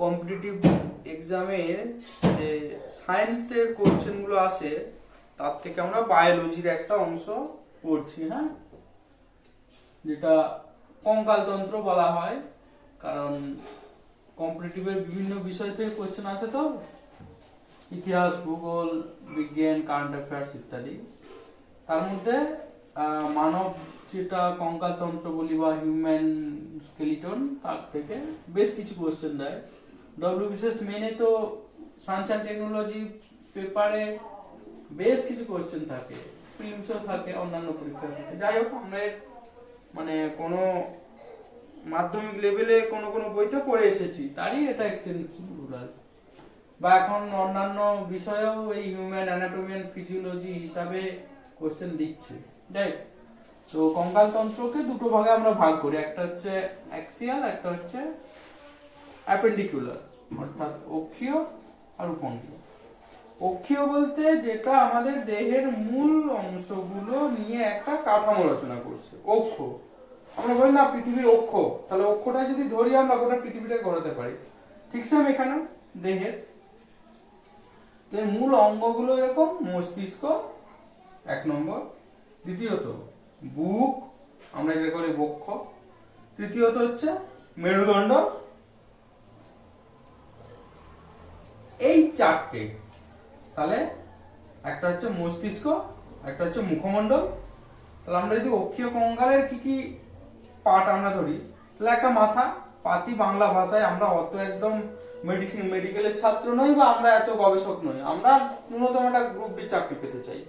Competitive এক্সামের যে সায়েন্সের কোশ্চেনগুলো আসে তার থেকে আমরা বায়োলজির একটা অংশ পড়ছি, হ্যাঁ, যেটা কঙ্কালতন্ত্র বলা হয়, কারণ কম্পিটিটিভের বিভিন্ন বিষয় থেকে কোশ্চেন আসে, তো ইতিহাস, ভূগোল, বিজ্ঞান, কারেন্ট অ্যাফেয়ার্স ইত্যাদি। তার মধ্যে মানব যেটা কঙ্কালতন্ত্র বলি বা হিউম্যান স্কেলিটন, তার থেকে বেশ কিছু কোশ্চেন দেয়। ডব্লিউবিসিএস মেনে তো সায়েন্স অ্যান্ড টেকনোলজি পেপারে বেশ কিছু কোশ্চেন থাকে, প্রিলিমসও থাকে, অন্যান্য পরীক্ষা থাকে। যাই হোক, আমরা মানে কোনো মাধ্যমিক লেভেলে কোনো কোনো বইতে পড়ে এসেছি, তারই এটা এক্সটেনশন রুরাল। বা এখন অন্যান্য বিষয়েও এই হিউম্যান অ্যানাটমি এন্ড ফিজিওলজি হিসাবে কোশ্চেন দিচ্ছে। রাইট? তো কঙ্কালতন্ত্রকে দুটো ভাগে আমরা ভাগ করি, একটা হচ্ছে অ্যাক্সিয়াল, একটা হচ্ছে অ্যাপেন্ডিকুলার, অর্থাৎ অক্ষীয় আর উপঙ্খীয়। অক্ষীয় বলতে যেটা আমাদের দেহের মূল অংশগুলো নিয়ে একটা কাঠামো রচনা করছে, অক্ষ। আমরা বলি না পৃথিবীর অক্ষ, তাহলে অক্ষটা যদি ধরি আমরা গোটা পৃথিবীটাকে গড়াতে পারি। ঠিক সেম এখানে দেহের মূল অঙ্গগুলো এরকম: মস্তিষ্ক এক নম্বর, দ্বিতীয়ত বুক, আমরা যেটা করি বক্ষ, তৃতীয়ত হচ্ছে মেরুদণ্ড। এই চারটে, তাহলে একটা হচ্ছে মস্তিষ্ক, একটা হচ্ছে মুখমণ্ডল। তাহলে আমরা যদি অক্ষীয় কঙ্কালের কি কি পার্ট আমরা ধরি, তাহলে একটা মাথা, পাতি বাংলা ভাষায়, আমরা অত একদম মেডিকেলের ছাত্র নই বা আমরা এত গবেষক নই, আমরা ন্যূনতম একটা গ্রুপ ডি চাকরি পেতে চাই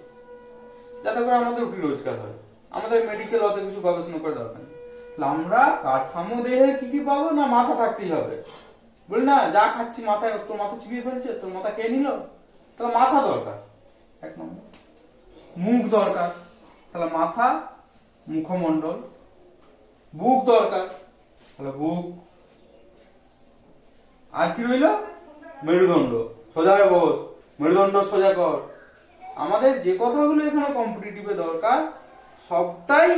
যাতে করে আমাদের রুটি রোজগার হয়, আমাদের মেডিকেল অত কিছু গবেষণা করে দরকার নেই। তাহলে আমরা কাঠামো দেহের কি কি পাবো না, মাথা থাকতেই হবে। বলি না যা খাচ্ছি মাথায়, তোর মাথা চিবিয়ে ফেলছে, তোর মাথা খেয়ে নিল, তাহলে মাথা দরকার এক নম্বর। মুখ দরকার, তাহলে মাথা, মুখমণ্ডল। বুক দরকার, তাহলে বুক। আর কি রইল? মেরুদণ্ড। সোজা হয়ে বস, মেরুদণ্ড সোজা কর। আমাদের যে কথাগুলো এখানে কম্পিটিটিভে দরকার সবটাই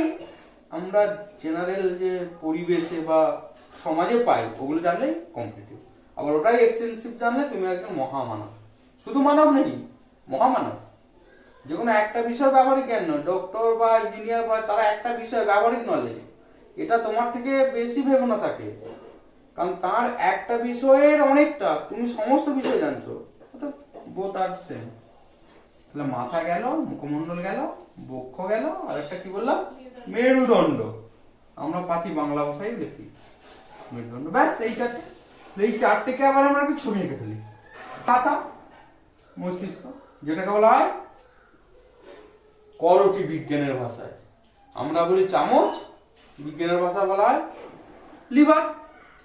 আমরা জেনারেল যে পরিবেশে বা সমাজে পাই, ওগুলো জানলেই কম্পিটিটিভ। আবার ওটাই এক্সটেন্সিভ জানলে তুমি একজন মহামানব। শুধু মানব নেই, মহামানব। যে কোনো একটা বিষয় ব্যবহারিক জ্ঞান নয়, ডক্টর বা ইঞ্জিনিয়ার বা তারা একটা বিষয় ব্যবহারিক নলেজ, এটা তোমার থেকে বেশি ভেবো না তাকে, কারণ তার একটা বিষয়ের অনেকটা, তুমি সমস্ত বিষয় জানছো, বোথ আর সেম। তাহলে মাথা গেল, মুখমণ্ডল গেল, বক্ষ গেল, আর একটা কি বললাম, মেরুদণ্ড। আমরা পাতি বাংলা ভাষায় লিখি মেরুদণ্ড। ব্যাস এই চারটে। এই চারটেকে আবার আমরা একটু ছবি এঁকে ফেলি। মাথা, মস্তিষ্ক, যেটাকে বলা হয় করটি বিজ্ঞানের ভাষায়, আমরা বলি চামচ, বিজ্ঞানের ভাষা বলা হয় লিভার।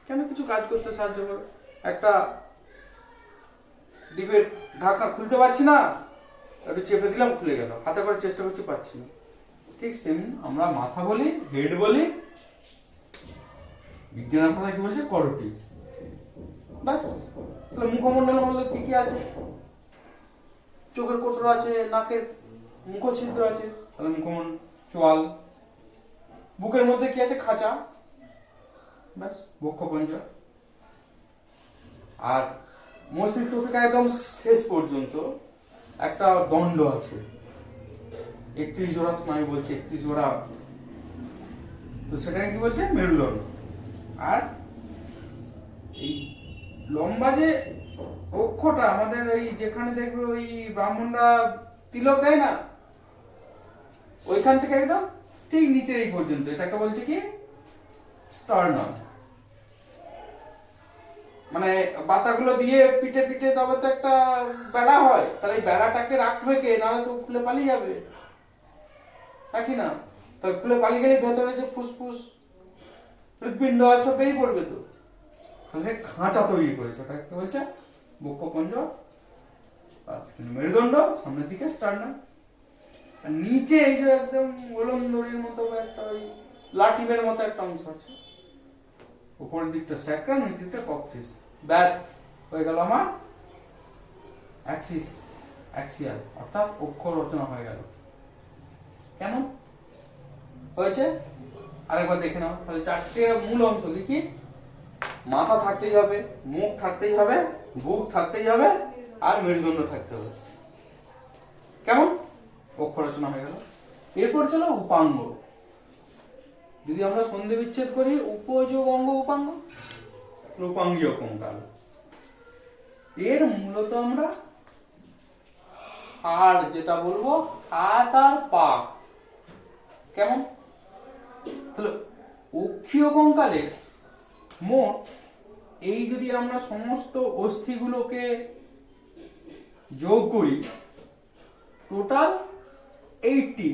কেন? কিছু কাজ করতে সাহায্য করে। একটা ডিবের ঢাকনা খুলতে পারছি না, একটু চেপে দিলাম, খুলে গেল, হাতে করে চেষ্টা করছি, পাচ্ছি না। ঠিক সেম আমরা মাথা বলি, হেড বলি, বিজ্ঞানের ভাষায় কি বলছে, করটি। বাস। তাহলে মুখমণ্ডলের মধ্যে কি কি আছে? চোখের কোটর আছে, নাকের মুখছিদ্র আছে, তাহলে মুখমণ্ডল, চোয়াল। বুকের মধ্যে কি আছে? খাঁচা। ব্যাস, বক্ষপঞ্জর। আর মস্তিষ্ক থেকে একদম শেষ পর্যন্ত একটা দণ্ড আছে, 31 জোড়া স্নায়ু বলছে, 31 জোড়া, তো সেটাকে কি বলছে? মেরুদণ্ড। আর এই লম্বা যে অক্ষটা আমাদের, ওই যেখানে দেখবে ওই ব্রাহ্মণরা তিলক দেয় না, ওইখান থেকে একদম ঠিক নিচের এই পর্যন্ত, এটাকে বলছে কি? স্টার্নাম। মানে বাতাগুলো দিয়ে পিঠে পিঠে তবে তো একটা বেড়া হয়, তাহলে এই বেড়াটাকে রাখবে কে? নাহলে তো খুলে পালিয়ে যাবে, নাকি না? তাহলে খুলে পালিয়ে গেলে ভেতরে যে ফুসফুস হৃৎপিণ্ড আছে বেরিয়ে পড়বে, তো তাহলে খাঁচা তৈরি করেছে, ওটাকে কি বলছে? বক্ষপঞ্জর। মেরুদণ্ড, সামনের দিকে স্টার্নাম, আর নিচে এই যে একদম গোলন্দরির মতো একটা ওই লাটিমের মতো একটা অংশ আছে, উপরের দিকটা স্যাক্রাম, নিচের দিকটা ককসিস। ব্যাস হয়ে গেল আমার অ্যাক্সিস, অ্যাক্সিয়াল, অর্থাৎ অক্ষ রচনা হয়ে গেল। কেন হয়েছে আরেকবার দেখে নাও। তাহলে চারটে মূল অংশ কি কি? মাথা থাকতেই হবে, মুখ থাকতেই হবে, বুক থাকতেই হবে, আর মেরুদণ্ড থাকতে হবে। কেমন? অক্ষর রচনা হয়ে গেল। এরপর চলো উপাঙ্গ। যদি আমরা সন্ধি বিচ্ছেদ করি, উপযোগ অঙ্গ উপাঙ্গ, উপাঙ্গীয় কঙ্কাল। এর মূলত আমরা হাড় যেটা বলবো, হাত আর পা। কেমন? তাহলে অক্ষীয় কঙ্কালে মোট এই যদি আমরা সমস্ত অস্থিগুলোকে যোগ করি, টোটাল 80টি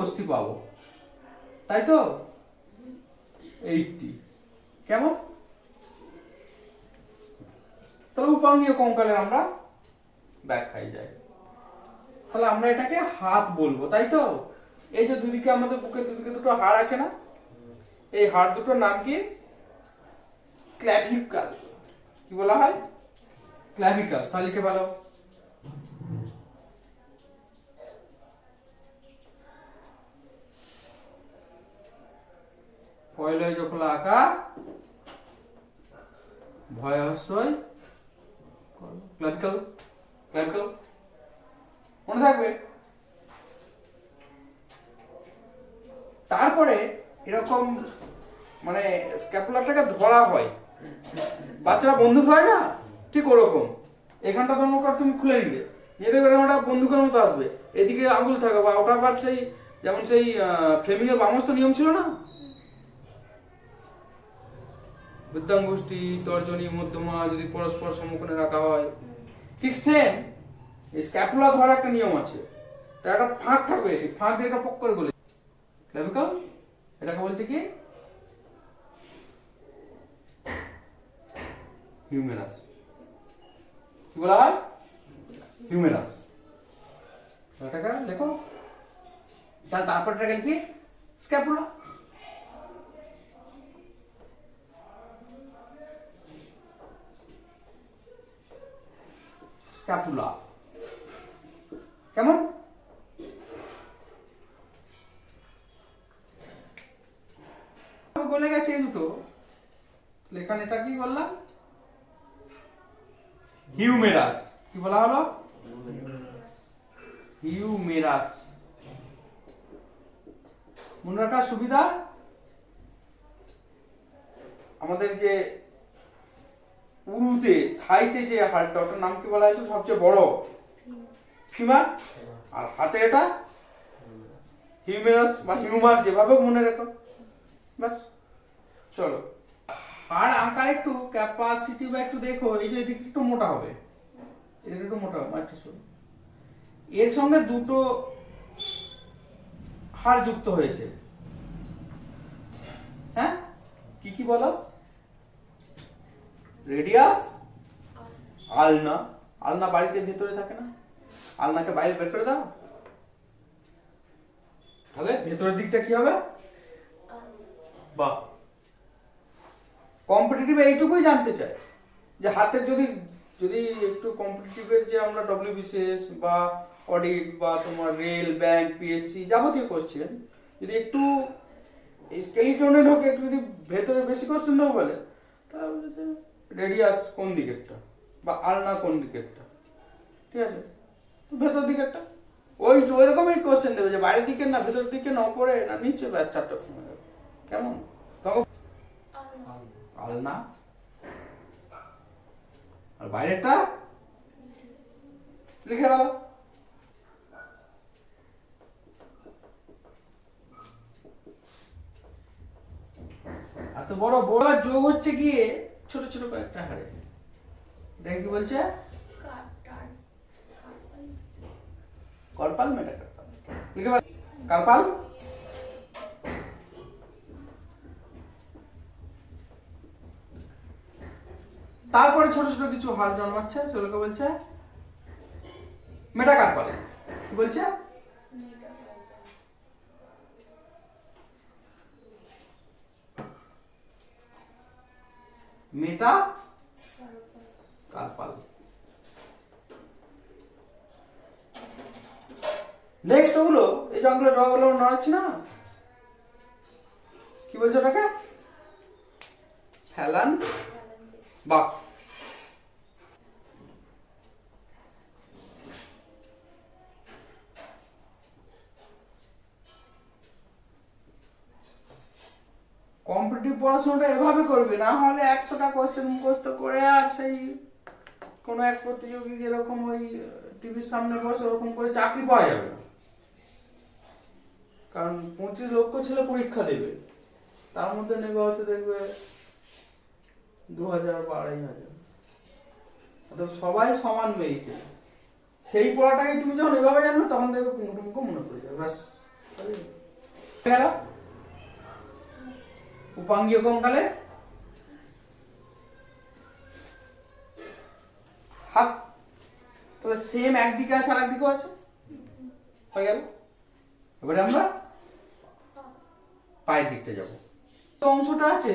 অস্থি পাবো, তাই তো? 80। কেমন? তাহলে উপাঙ্গীয় কঙ্কালের আমরা ব্যাখ্যায় যাই। তাহলে আমরা এটাকে হাত বলবো, তাই তো? এই যে দুদিকে আমাদের বুকের দুদিকে দুটো হাড় আছে না, এই হাড় দুটোর নাম কি? ক্ল্যাভিকাল। কি বলা হয়? ক্ল্যাভিকাল। তাহলে লিখে বলো। পয়লয় জফলা আকার, ভয় হস্যই ক্ল্যাভিকাল। ক্ল্যাভিকাল মনে থাকবে। তারপরে এরকম মানে স্ক্যাপুলারটাকে ধরা হয়, বাচ্চারা বন্দুক হয় না, ঠিক ওরকম। এখানটা ধর্মকার তুমি খুলে নিলে, নিয়ে দেখবে ওটা বন্দুকের মতো আসবে, এদিকে আঙুল থাকবে, বা ওটা আবার সেই যেমন সেই ফ্লেমিংয়ের বামস্ত নিয়ম ছিল না, বৃদ্ধাঙ্গুষ্ঠী তর্জনী মধ্যমা যদি পরস্পর সম্মুখে রাখা হয়, ঠিক সেম এই স্ক্যাপুলা ধরার একটা নিয়ম আছে। তার একটা ফাঁক থাকবে, এই ফাঁক দিয়ে একটা পক করে বলে ক্ল্যাভিকাল। এটাকে বলছে কি? হিউমেরাস। কি বলা হয়? হিউমেরাস। এটাকে দেখো, তারপর এটাকে লিখি স্ক্যাপুলা। স্ক্যাপুলা। কেমন? গলে গেছে এই দুটো, এখানে এটা কি বললাম? হিউমেরাস। কি বলা হলো? হিউমেরাস। মনে রাখার সুবিধা, আমাদের যে উরুতে থাইতে যে হাড়টা, ওটার নাম কি বলা হয়েছে সবচেয়ে বড়? ফিমার। আর হাতে এটা হিউমেরাস বা হিউমার, যেভাবে মনে রাখো ব্যাস। চলো, হাড় আঁকার একটু ক্যাপাসিটি বা একটু দেখো, এই যে এদিকে একটু মোটা হবে, এদিকে একটু মোটা হবে, এর সঙ্গে দুটো হাড় যুক্ত হয়েছে। হ্যাঁ, কি কি বলো? রেডিয়াস, আলনা। আলনা বাড়িতে ভেতরে থাকে না, আলনাকে বাইরে বের করে দাও, তাহলে ভেতরের দিকটা কি হবে? বাহ। কম্পিটিটিভ এইটুকুই জানতে চাই যে হাতের যদি যদি একটু কম্পিটিটিভের যে আমরা ডব্লিউবিসিএস বা অডিট বা তোমার রেল, ব্যাংক, পিএসসি যাবতীয় কোশ্চেন যদি একটু এই স্কেলিটনে ঢোকে, একটু যদি ভেতরে বেশি কোশ্চেন দেবো বলে, তাহলে রেডিয়াস কোন দিকেরটা বা আলনা কোন দিকেরটা, ঠিক আছে, ভেতর দিকেরটা। ওই রকমই কোশ্চেন দেবে যে বাইরের দিকে না ভেতর দিকে না উপরে না নিচে, ব্যাস চারটা অপশন হয়ে যাবে। কেমন? তখন আলনা, আর বাইরেটা লিখে দাও। এত বড় বড় যোগ হচ্ছে গিয়ে ছোট ছোট কয়েকটা হাড়ে। দেখ কি বলছে? Carpal, metacarpal. লিখে দাও কার্পাল। তারপরে ছোট ছোট কিছু হাড় জন্মাচ্ছে, সেগুলোকে বলছে মেটাকার্পাল। কি বলছে? মেটা কার্পাল। নেক্সট হলো এই যে অঙ্কগুলো ড্র গুলো নাড়াচ্ছি না, কি বলছে ওটাকে? ফ্যালান phalanges, বাহ। কম্পিটিটিভ পড়াশোনাটা এভাবে করবে, না হলে 100টা কোশ্চেন মুখস্থ করে আর সেই কোনো এক প্রতিযোগী যেরকম ওই টিভির সামনে বসে ওরকম করে চাকরি পাওয়া যাবে না। কারণ 25 লক্ষ ছেলে পরীক্ষা দেবে, তার মধ্যে নেবে হয়তো দেখবে 2000 বা 2500। অর্থাৎ সবাই সমান মেরিটে। সেই পড়াটাকে তুমি যখন এভাবে জানো তখন দেখবে পুঙ্খটুঙ্খ মনে পড়ে যাবে, ব্যাস। গেল উপাঙ্গীয় কঙ্কালে হাত, তাহলে সেম একদিকে আছে আর একদিকেও আছে, হয়ে গেল। এবারে আমরা পায়ের দিকটা যাবো। অংশটা আছে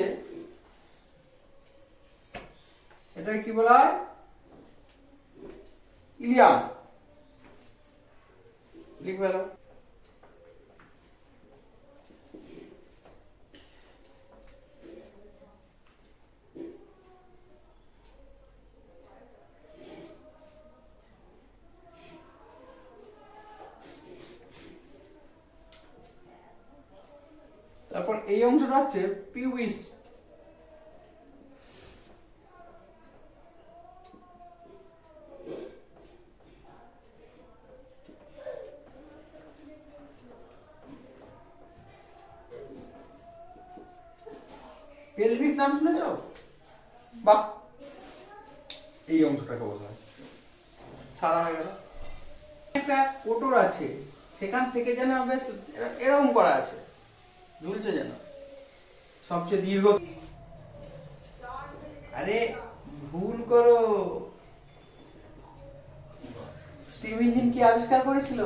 এটা কি বলা হয়? ইলিয়াম। লিখবে এলো। তারপর এই অংশটা হচ্ছে পিউবিস। পেলভিক নাম শুনেছ? বাহ, এই অংশটাকে বলা হয়। সারা হয়ে গেল। একটা কোটর আছে, সেখান থেকে যেন বেশ এরকম করা আছে, ঝুলছে যেন সবচেয়ে দীর্ঘ। আরে ভুল করো। স্টিম ইঞ্জিন কি আবিষ্কার করেছিল?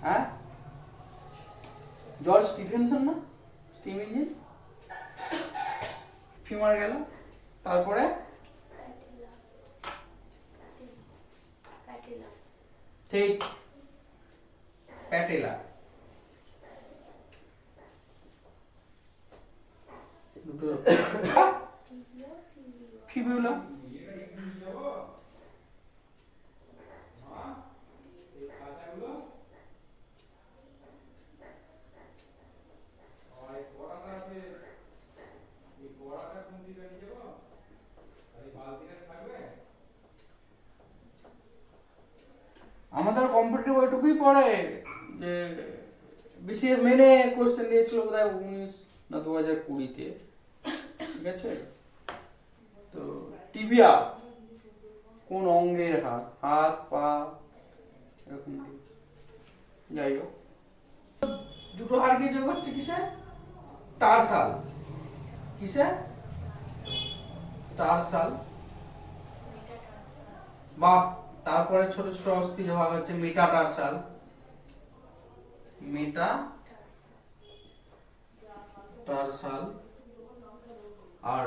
হ্যাঁ, জর্জ স্টিফেনসন না? স্টিম ইঞ্জিন ফিমার গেল। তারপরে patella, ঠিক প্যাটেলা। দুটো ফিবিউলা। আমাদের কম্পিটিটিভ ওইটুকুই পড়ে যে বিসিএস মেনে কোশ্চেন দিয়েছিল বোধহয় 19 না 2020-তে, ঠিক আছে? তো টিবিয়া কোন অঙ্গের হাত, হাত পা এরকম দিয়েছে। যাই হোক, দুটো হাড় গিয়ে যোগ হচ্ছে কিসে? টারসাল। কিসে? টারসাল। বা তারপরে ছোট ছোট অস্থি যে ভাগ হচ্ছে মেটাটারসাল। মেটাটারসাল। আর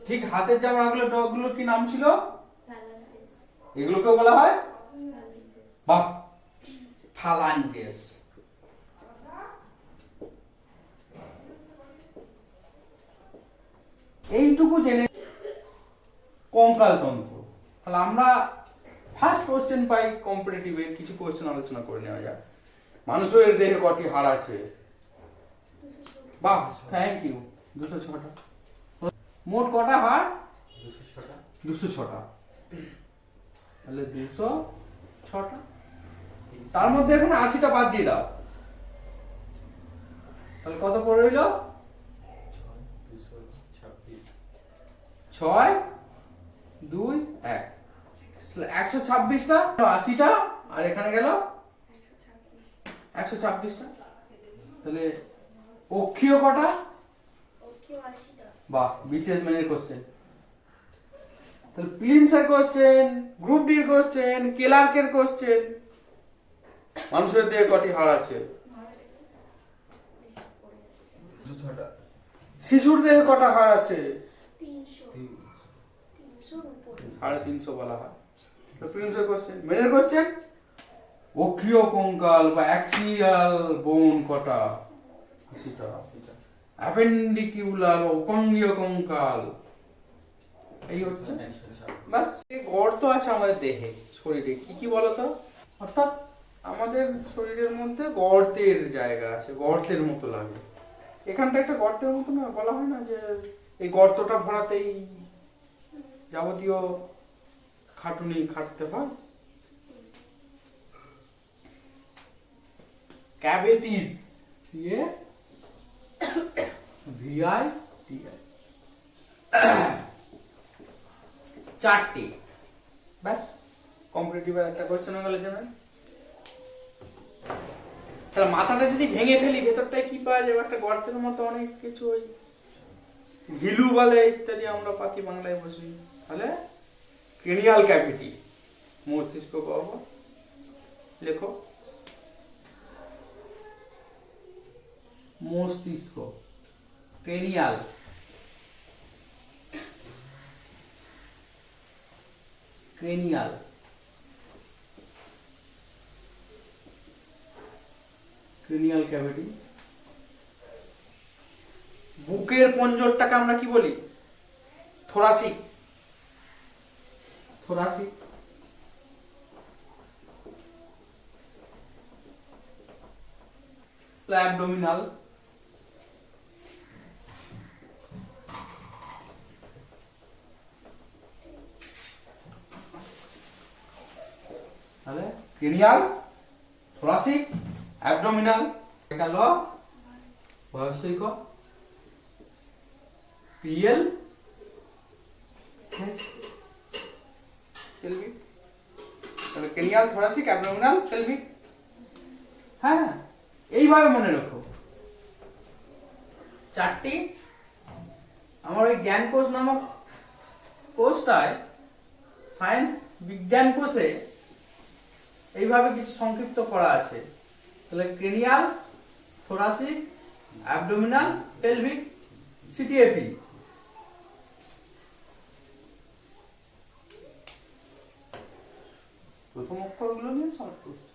ঠিক হাতের যে মাগুলো ডগগুলোর কি নাম ছিল? phalanges, এগুলোকে বলা হয় phalanges, বা ফ্যালাঞ্জেস। এইটুকু জেনে কঙ্কাল তন্ত্র। তাহলে আমরা ফার্স্ট কোশ্চেন পাই কম্পিটিটিভে, কিছু কোশ্চেন আলোচনা করে নেওয়া যায়। মানুষের দেহে কটি হাড় আছে? বাহ, থ্যাংক ইউ। 206টা। মোট কটা হাড়? 206টা। তাহলে 206টা। তার মধ্যে এখন 80টা বাদ দিয়ে দাও, তাহলে কত পড়ে রইল? 6 2 1, 126টা। 80টা আর এখানে গেল 126টা। তাহলে অক্ষীয় কটা? অক্ষীয় 80টা, বাহ, বিশেষ মেনের কোশ্চেন। তাহলে প্রিলিমসের কোশ্চেন, গ্রুপ ডির কোশ্চেন, ক্লার্কের কোশ্চেন। মানুষের দেহে কটি হাড় আছে? শিশুর দেহে কটা হাড় আছে? 300, 300 উপরে, 350 বলা হয়। তো প্রিলিমসের কোশ্চেন। মেনের কোশ্চেন অক্ষীয় কঙ্কাল বা অ্যাক্সিয়াল বোন কটা? 80টা। অ্যাপেন্ডিকিউলার বা উপাঙ্গীয় কঙ্কাল, এই হচ্ছে বাস। এই গর্ত আছে আমাদের দেহে, শরীরে কি কি বলতো? অর্থাৎ আমাদের শরীরের মধ্যে গর্তের জায়গা আছে, গর্তের মতো লাগে। এখানটা একটা গর্তের মতো না, বলা হয় না যে এই গর্তটা ভরাতেই যাবতীয় খাটুনি খাটতে হয়। ক্যাভিটিস, সিএ ভিআই টিআই, 4টি। ব্যাস, কম্পিটিটিভের একটা কোশ্চেন হয়ে গেল জানা। তাহলে মাথাটা যদি ভেঙে ফেলি, ভেতরটায় কি পাওয়া যাবে? একটা গর্তের মতো অনেক কিছু, ওই ঘিলু বলে ইত্যাদি আমরা পাতি বাংলায় বসি। তাহলে ক্রেনিয়াল ক্যাভিটি, মস্তিষ্ক গহ্বর। লেখো মস্তিষ্ক, ক্রেনিয়াল, ক্রেনিয়াল, ক্রেনিয়াল ক্যাভিটি। বুকের পঞ্জরটাকে আমরা কি বলি? Thoracic, thoracic. অ্যাবডোমিনাল, তাহলে ক্রেনিয়াল, থোরাসিক, অ্যাবডোমিনাল গেল। বয়সিক পিএল, পেলভিক। তাহলে ক্রেনিয়াল, থোরাসিক, অ্যাবডোমিনাল, পেলভিক। হ্যাঁ, এইভাবে মনে রাখো 4টি। আমার ওই জ্ঞান কোষ নামক কোষটায়, সায়েন্স বিজ্ঞান কোষে এইভাবে কিছু সংক্ষিপ্ত করা আছে। তাহলে ক্রেনিয়াল, থোরাসিক, অ্যাবডোমিনাল, পেলভিক, সিটিএপি। প্রথম অক্ষরগুলো নিয়ে শর্ট করছি।